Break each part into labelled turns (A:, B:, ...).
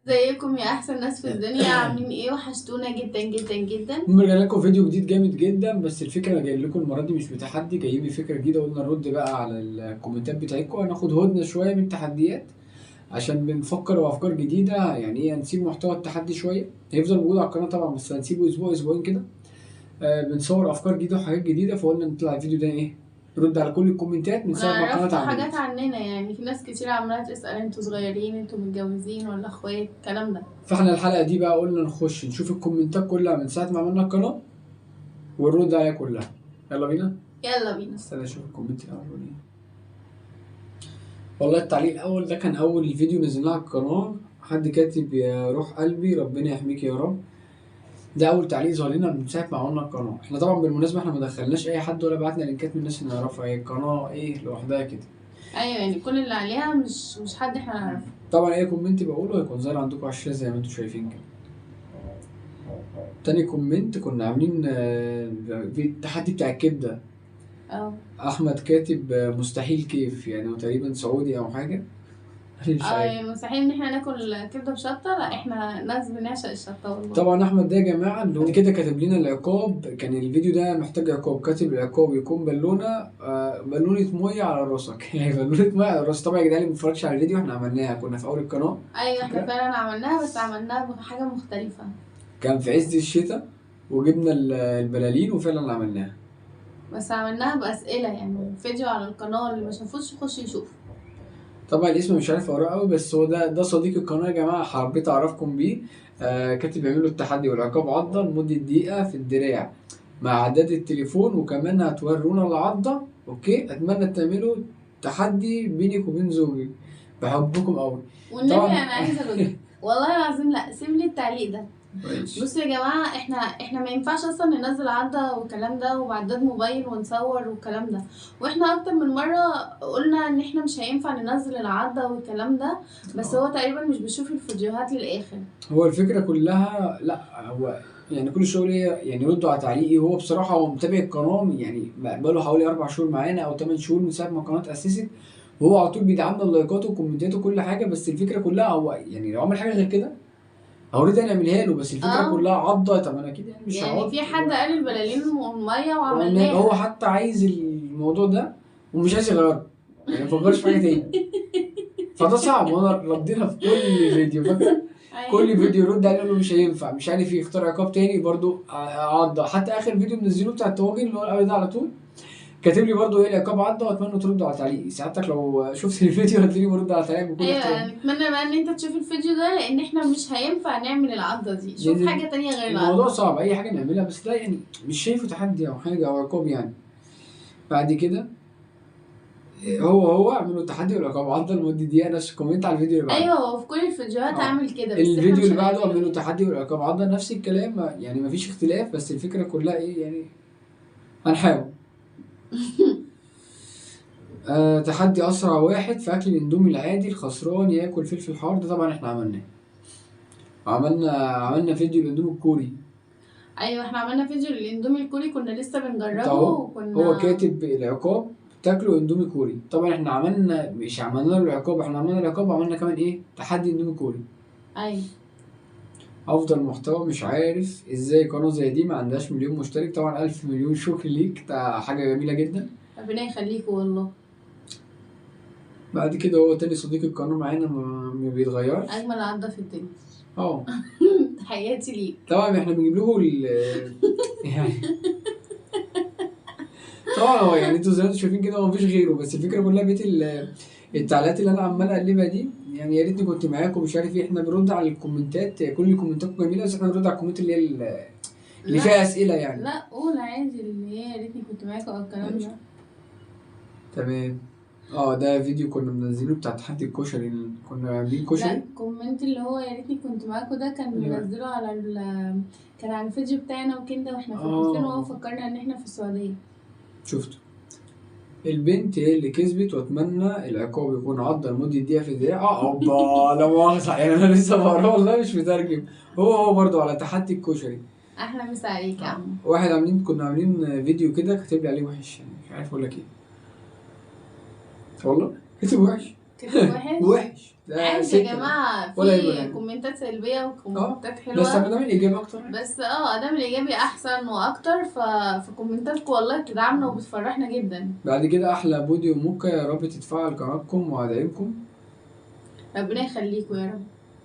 A: ازيكم يا احسن ناس في الدنيا، عاملين ايه؟ وحشتونا جدا جدا جدا.
B: رجع لكم فيديو جديد جامد جدا، بس الفكره جاي لكم المره دي مش بتحدي، جايين بفكره جديده. قلنا نرد بقى على الكومنتات بتاعتكم، هناخد هدنه شويه من التحديات عشان بنفكر وافكار جديده. يعني ايه، هنسيب محتوى التحدي شويه، هيفضل موجود على القناه طبعا بس هنسيبه اسبوع اسبوعين كده. بنصور افكار جديده وحاجات جديده، فقلنا نطلع الفيديو ده ايه، نرد على كل الكومنتات من ساعه ما القناه
A: عرفتوا حاجات
B: اتعملت.
A: عننا، يعني في ناس كتير عماله تسال انتوا صغيرين، انتوا متجوزين ولا اخوات، الكلام ده.
B: فاحنا الحلقه دي بقى قلنا نخش نشوف الكومنتات كلها من ساعه ما عملنا القناه ونرد عليها كلها. يلا بينا.
A: يلا بينا.
B: استنى اشوف الكومنت الاول ايه. والله التعليق الاول ده كان اول فيديو نزلناه على القناه، حد كاتب يا روح قلبي ربنا يحميك يا رب. ده اول تعليق ظهر لنا من ساعه ما عملنا القناه. احنا طبعا بالمناسبه احنا ما دخلناش اي حد ولا بعتنا لينكات من الناس اللي نعرفها، هي القناه ايه لوحدها كده.
A: ايوه، يعني كل اللي عليها مش حد احنا نعرفه.
B: طبعا اي كومنت بقوله هيكون ظاهر عندكم على الشاشه زي ما انتم شايفين كده. تاني كومنت كنا عاملين في التحدي بتاع الكبده.
A: اه
B: احمد كاتب مستحيل كيف، يعني هو تقريبا سعودي او حاجه. مش عارف.
A: يعني مستحيل ان احنا ناكل كبده بشطه، لا احنا ناس بنعشق الشطه والله.
B: طبعا احمد ده يا جماعه اللي هو كده كاتب لنا العقاب، كان الفيديو ده محتاج عقاب، كاتب العقاب يكون بالونه بالونه ميه على راسك. يعني بالونه ميه على راسك. طبعا يا جدعان اللي ما اتفرجش على الفيديو احنا عملناها، كنا في اول القناه.
A: ايوه احنا
B: فكرة؟
A: فعلا عملناها، بس عملناها بحاجه مختلفه.
B: كان في عز الشتاء وجبنا البلالين وفعلا عملناها.
A: بس عملناها باسئله، يعني فيديو على القناه، اللي ما شافوش يخش يشوف.
B: طبعا الاسم مش عارف اقراه قوي، بس هو ده صديق القناه يا جماعه، حبيت اعرفكم بيه. كاتب يعملوا التحدي والعقاب عضه لمده دقيقه في الدراع مع عداد التليفون، وكمان هتورونا العضه. اوكي، اتمنى تعملوا تحدي بينك وبين زوجي، بحبكم قوي.
A: والنبي
B: طبعا
A: انا عايزه اقول والله العظيم، لا سيب لي التعليق ده.
B: ماشي.
A: بصوا يا جماعه، احنا ما ينفعش اصلا ننزل عضه والكلام ده وبعداد موبايل ونصور والكلام ده. واحنا اكتر من مره قلنا ان احنا مش هينفع ننزل العضه والكلام ده، بس هو تقريبا مش بيشوف الفيديوهات للاخر.
B: هو الفكره كلها، لا هو يعني كل الشغل يعني يردوا على تعليقي. هو بصراحه هو متابع القناه، يعني بقاله حوالي 4 شهور معانا او 8 شهور من ساعه ما القناه اتاسست، وهو على طول بيدعمنا اللايكات والكومنتات وكل حاجه. بس الفكره كلها هو يعني لو عمل حاجه غير كده اوريدي نعملها له، بس الفكره
A: اه
B: كلها عضه. طب انا اكيد يعني مش
A: يعني
B: هقعد
A: في حد قال البلالين والميه وعملناها.
B: هو حتى عايز الموضوع ده ومش عايز يغيره، يعني ما فكرش في حاجه تاني. فده صعب، وانا ردينا في كل فيديو فاكر. كل فيديو يرد عليه يقول له مش هينفع، مش عارف يختار عقاب تاني برضو عضه. حتى اخر فيديو منزله بتاع الطواجن اللي هو الاول ده على طول كاتب لي برضو ايه العقاب عضه، واتمنى تردوا على تعليقي. ساعتك لو شفت الفيديو هتلاقيني برد على تعليقك بكل
A: ايوه،
B: احترام.
A: نتمنى بقى ان انت تشوف الفيديو ده، لان احنا مش هينفع نعمل العضه دي. شوف
B: لان
A: حاجه تانية غير
B: الموضوع
A: العضه.
B: صعب، اي حاجه نعملها بس ده يعني مش شايفه تحدي او حاجه او عقاب يعني. بعد كده هو اعملوا تحدي والعقاب عضه لمده دقيقه، نفس الكومنت على الفيديو اللي بعده.
A: ايوه، هو في كل الفيديوهات عامل كده، بس احنا
B: الفيديو
A: مش
B: اللي بعده
A: هنعمله.
B: اعملوا تحدي والعقاب عضه، نفس الكلام يعني مفيش اختلاف، بس الفكره كلها ايه يعني، هنحاول. تحدي اسرع واحد في اكل الاندومي العادي، الخسران ياكل فلفل حار. ده طبعا احنا عملناه، عملنا فيديو الاندومي الكوري.
A: ايوه احنا عملنا فيديو للاندومي الكوري، كنا لسه بنجربه
B: اهو هو
A: وكنا.
B: كاتب العقاب تاكلوا اندومي كوري. طبعا احنا عملنا، مش عملنا له العقاب، احنا عملنا العقاب وعملنا كمان ايه تحدي اندومي كوري.
A: ايوه
B: افضل محتوى، مش عارف ازاي قناه زي دي ما عندهاش مليون مشترك. طبعا 1000 مليون شكر ليك، ده حاجه جميله جدا.
A: ربنا يخليكوا والله.
B: بعد كده هو تاني صديق القناه معانا ما بيتغيرش.
A: اجمل عضه في الدنيا.
B: اه
A: تحياتي ليك.
B: طبعا احنا بنجيب لكم يعني طبعا هو يعني انتوا زي ما انتوا شايفين كده هو مفيش غيره، بس الفكره كلها بقيه التعليقات اللي انا عمال اقلبها دي. يعني يا ريتني كنت معاكم، مش عارف ايه. احنا بنرد على الكومنتات، كل كومنتاتكم جميله، بس احنا بنرد على الكومنت اللي هي اللي
A: لا
B: فيها اسئله يعني.
A: لا، قول عادي اللي هي يا ريتني كنت معاكوا او الكلام ده.
B: تمام. ده فيديو كنا منزلينه بتاع تحدي الكشري، كنا عاملين
A: لا،
B: كشري.
A: الكومنت اللي هو يا ريتني كنت معاكوا ده كان
B: أيوة.
A: منزله على كان على الفيديو بتاعنا وكده، واحنا في الحسين وهو فكرنا ان احنا في السعوديه.
B: شفته. البنت هي اللي كسبت، واتمنى العقاب يكون عضة لمدة دقيقة في الدقيقة. اوبا لا مؤاخذة، يعني انا لسه بقرا والله مش مترجم. هو برضو على تحدي الكشري.
A: احلى مسا عليك يا عم.
B: واحد كنا عاملين فيديو كده كاتب لي عليه وحش، يعني مش عارف اقول لك ايه. والله كاتب وحش.
A: كده وحش.
B: وحش. ده
A: عادي
B: سكه
A: يا
B: ده.
A: جماعة،
B: ولا يبقى
A: في
B: يعني
A: كومنتات سلبية وكومنتات
B: بس
A: حلوة،
B: ما دام الاجابه اكتر يعني.
A: بس ادام الايجابي احسن واكتر، فكومنتاتكم والله بتدعمنا وبتفرحنا جدا.
B: بعد كده احلى بودي وموكا، يا رب تتفاعل قناتكم وهدعمكم.
A: ربنا يخليكم يا رب.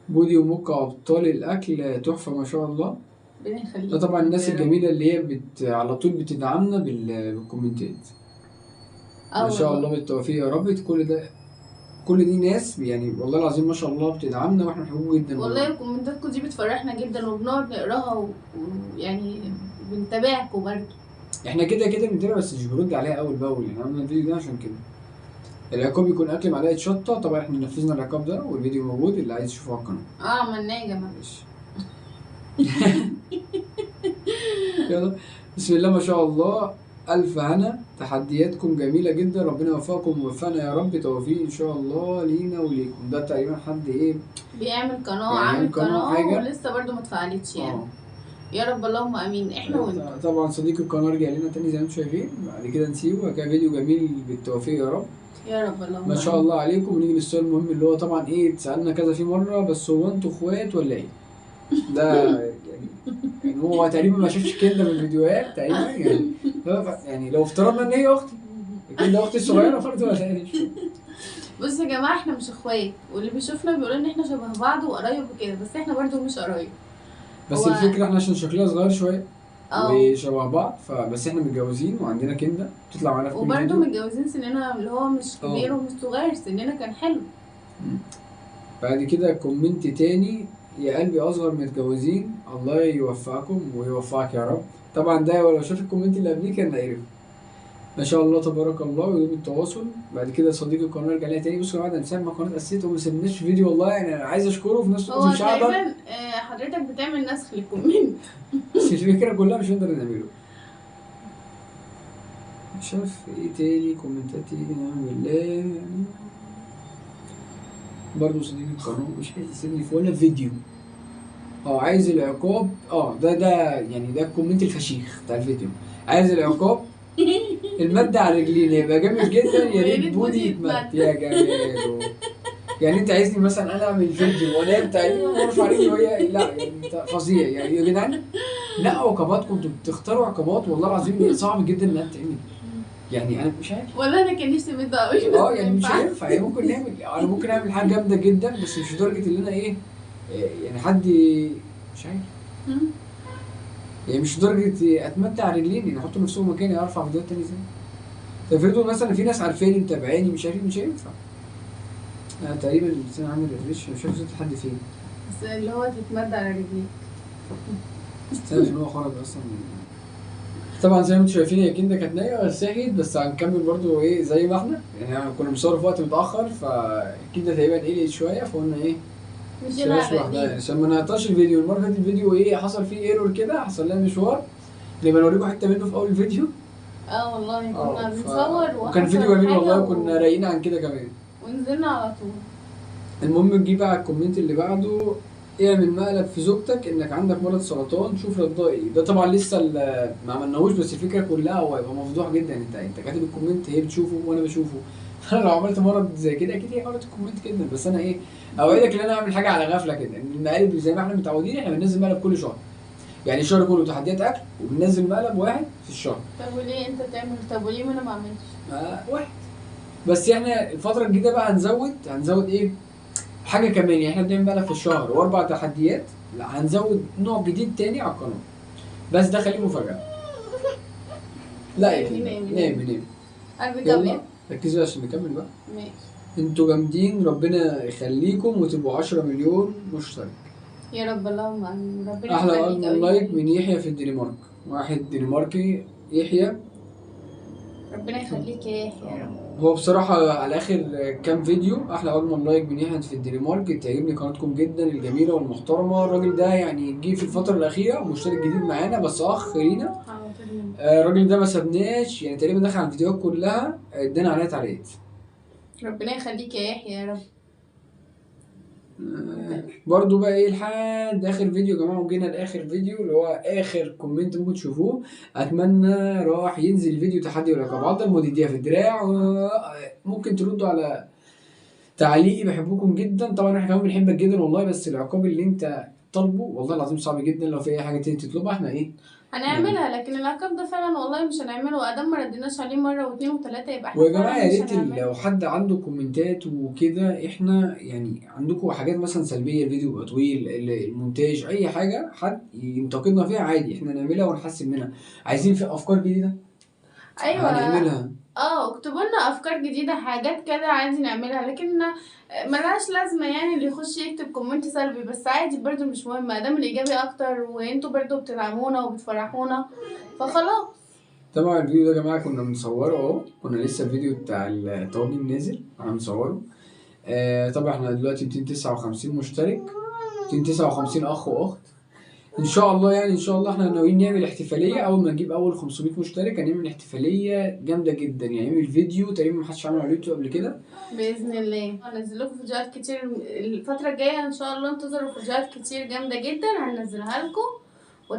B: بودي وموكا ابطال الاكل تحفه ما شاء الله.
A: ربنا
B: ده
A: يخليكم
B: طبعا الناس
A: يا رب.
B: الجميله اللي هي على طول بتدعمنا بالكومنتات. ما شاء الله
A: والله
B: بالتوفيق يا رب. كل دي ناس يعني والله العظيم ما شاء الله بتدعمنا واحنا بنحبهم جدا
A: والله كومنتاتكم دي بتفرحنا جدا، وبنقعد نقراها ويعني بنتابعكم برضه.
B: احنا كده كده بنتابع بس مش بنرد عليها اول باول يعني. عملنا الفيديو ده عشان كده. العقاب يكون اكل معلقه شطه. طبعا احنا نفذنا العقاب ده والفيديو موجود، اللي عايز يشوفه على القناه.
A: عملناه يا جماعة.
B: ماشي. يلا. بسم الله ما شاء الله. الف هنا. تحدياتكم جميله جدا، ربنا يوفقكم ويوفقنا يا رب. توفيق ان شاء الله لينا وليكم. ده تقريبا حد ايه
A: بيعمل قناة،
B: يعني
A: عامل
B: عامل قناة
A: قناة
B: حاجة.
A: ولسه برضه ما اتفعلتش يعني.
B: اه
A: يا رب اللهم امين، احنا وانتم.
B: طبعا صديق القناه رجع لنا تاني زي ما انتم شايفين. بعد كده نسيبه. وبعد كده فيديو جميل بالتوفيق يا رب.
A: يا رب اللهم
B: ما شاء
A: امين.
B: الله عليكم. ونيجي للسؤال المهم اللي هو طبعا ايه اتسالنا كذا في مره، بس هو انتوا اخوات ولا ايه؟ ده يعني هو تقريبا ما شافش كده من الفيديوهات تقريبا يعني. يعني لو افترضنا ان هي اختي، كده اختي الصغيره برضه ولا ايه؟
A: بصوا يا جماعة، احنا مش اخوات، واللي بيشوفنا بيقول ان احنا شبه بعض وقرايب وكده، بس احنا برضه مش قرايب.
B: بس
A: هو
B: الفكره احنا عشان شكلنا صغير شويه
A: اه
B: وشبه بعض، فبس احنا متجوزين وعندنا كنده بتطلع معانا في كل
A: وبرضه
B: فيديو.
A: متجوزين، سننا اللي هو مش كبير ومش صغير، سننا كان حلو.
B: بعد كده كومنت تاني. يا قلبي اصغر متجوزين، الله يوفقكم ويوفقك يا رب. طبعا ده لو شاف الكومنت اللي قبليه كان هيعرف. ما شاء الله تبارك الله ويدوم التواصل. بعد كده صديق القناه رجع لها تاني. بصوا يا جماعه، انسان ما قناه اسست وما سابناش فيديو والله يعني. انا عايز اشكره في نفس الوقت
A: هو
B: مش هقدر.
A: تقريبا حضرتك بتعمل نسخ للكومنت.
B: بس الفكره كلها مش هنقدر نعمله. مش عارف ايه تاني كومنتات تيجي نعمل بالله يعني. برضه صديق القناه مش عايز يسيبني في ولا فيديو. عايز العقاب. ده يعني ده الكومنت الفشيخ بتاع الفيديو. عايز العقاب المد على رجلين يبقى جامد جدا. يا ريت بودي يتمد يا جماله. يعني انت عايزني مثلا انا اعمل فيديو وانام تقريبا وارفع رجلي وهي لا يعني انت فظيع يعني يا جدعان. لا عقابات كنتوا بتختاروا عقابات والله العظيم صعب جدا انها تتعمل. يعني انا مش عارف.
A: والله انا كان نفسي مد قوي.
B: يعني مش هينفع يعني. ممكن نعمل انا ممكن اعمل حاجه جامده جدا بس مش لدرجه ان انا ايه يعني حد مش عارف يعني. مش لدرجه اتمتع على رجلين يعني احط نفسهم مكاني ارفع فيديوهات تاني ازاي. تفرضوا مثلا في ناس عارفاني متابعاني مش عارف مش هينفع. انا تقريبا الانسان عامل ريفريش مش عارف لحد فين.
A: بس اللي هو تتمد على رجليك.
B: استنى ان هو خرج اصلا. طبعا زي ما انتم شايفين هي كده كانت نايمه بس صحيت. بس هنكمل برضو ايه زي ما احنا يعني. كنا بنصور في وقت متاخر فكده تقريبا قلقت شويه فقلنا ايه
A: مش
B: سيبهاش لوحدها يعني عشان ما نقطعش الفيديو. المره اللي فاتت الفيديو ايه حصل فيه ايرور كده حصل لنا مشوار. نبقى نوريكم حته منه في اول الفيديو.
A: والله كنا بنصور
B: وكان فيديو جميل والله وكنا رايقين عن كده كمان.
A: ونزلنا على طول.
B: المهم نجيب بقى على الكومنت اللي بعده. اعمل مقلب في زوجتك انك عندك مرض سرطان، شوف ردها ايه. ده طبعا لسه ما عملناهوش بس الفكره كلها هو هيبقى مفضوح جدا. انت كاتب الكومنت هي بتشوفه وانا بشوفه. فانا لو عملت مرض زي كده اكيد هي قرأت الكومنت كده. بس انا ايه اوعدك ان انا اعمل حاجه على غفله كده. ان المقالب زي ما احنا متعودين احنا بننزل مقلب كل شهر. يعني الشهر كله تحديات اكل وبننزل مقلب واحد في الشهر.
A: طب وليه انت تعمل؟ طب وليه ما انا ما عملتش؟
B: واحد. بس احنا الفتره الجديده بقى هنزود ايه حاجه كمان. يعني احنا بنعمل مقلب في الشهر و4 تحديات. لا هنزود نوع جديد تاني على القناه. بس ده خليه مفاجاه. لا يا نام.
A: قلبي ابيض.
B: ركزوا عشان نكمل بقى.
A: ماشي.
B: انتوا جامدين ربنا يخليكم وتبقوا 10 مليون مشترك.
A: يا رب اللهم امين. ربنا
B: احلى
A: يخليك
B: اجمل لايك من يحيى في الدنمارك. واحد دنماركي يحيى.
A: ربنا يخليك يا يحيى يا رب.
B: هو بصراحة على آخر كام فيديو أحلى أجمل لايك من يحيى في الدنمارك. تعجبني قناتكم جدا الجميلة والمحترمة. الراجل ده يعني جه في الفترة الأخيرة مشترك جديد معانا بس أخ لينا. الراجل ده ما سابناش يعني تقريبا دخل على الفيديوهات كلها ادانا عليها تعليقات.
A: ربنا يخليك يا يحيى يا رب.
B: برضو بقى ايه لحد اخر فيديو يا جماعه. وجينا لاخر فيديو اللي هو اخر كومنت ممكن تشوفوه. اتمنى راح ينزل فيديو تحدي والعقاب. عضل مديديه في الدراع. ممكن تردوا على تعليقي بحبكم جدا. طبعا احنا كمان بنحبك جدا والله، بس العقاب اللي انت طالبه والله العظيم صعب جدا. لو في اي حاجه تاني تطلبها احنا ايه
A: هنعملها، لكن العقاب ده فعلا والله مش هنعمله. ادام ما رديناش عليه مره واثنين وثلاثه يبقى احنا
B: ويا جماعه
A: فعلا
B: يا
A: مش
B: ريت
A: هنعمله.
B: لو حد عنده كومنتات وكده، احنا يعني عندكم حاجات مثلا سلبيه، الفيديو يبقى طويل، المونتاج، اي حاجه حد ينتقدنا فيها عادي احنا نعملها ونحسن منها. عايزين في افكار جديده
A: ايوه.
B: هنعملها.
A: اكتبوا لنا افكار جديده، حاجات كده عادي نعملها، لكن ملهاش لازمه يعني اللي يخش يكتب كومنت سلبي. بس عادي برضو مش مهم، ادام الايجابي اكتر وانتوا برضو بتدعمونا وبتفرحونا فخلاص.
B: طبعا الفيديو ده يا جماعه كنا بنصوره اهو، كنا لسه الفيديو بتاع الطواجن نازل احنا بنصوره. طبعا احنا دلوقتي 259 مشترك، 259 اخ واخت. ان شاء الله يعني ان شاء الله احنا ناويين نعمل احتفاليه اول ما نجيب اول 500 مشترك. هنعمل احتفاليه جامده جدا، يعني نعمل فيديو تقريبا ما حدش عمله على اليوتيوب قبل كده.
A: باذن الله هنزل لكم فيديوهات كتير الفتره الجايه ان شاء الله. انتظروا فيديوهات كتير جامده جدا هننزلها لكم،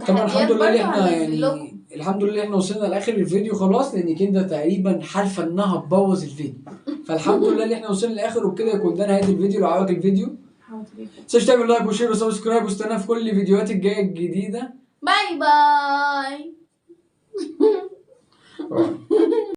B: طبعا الحمد
A: وتحديات
B: لله اللي
A: برضو
B: احنا
A: هننزل لكم.
B: يعني الحمد لله احنا وصلنا لاخر الفيديو خلاص، لان كده تقريبا حالفه انها تبوظ الفيديو. فالحمد لله اللي احنا وصلنا للاخر، وبكده يكون ده نهايه الفيديو. لو عجبك الفيديو متنساش تعمل لايك وشير وسبسكرايب، واستنى في كل الفيديوهات الجايه الجديده.
A: باي باي.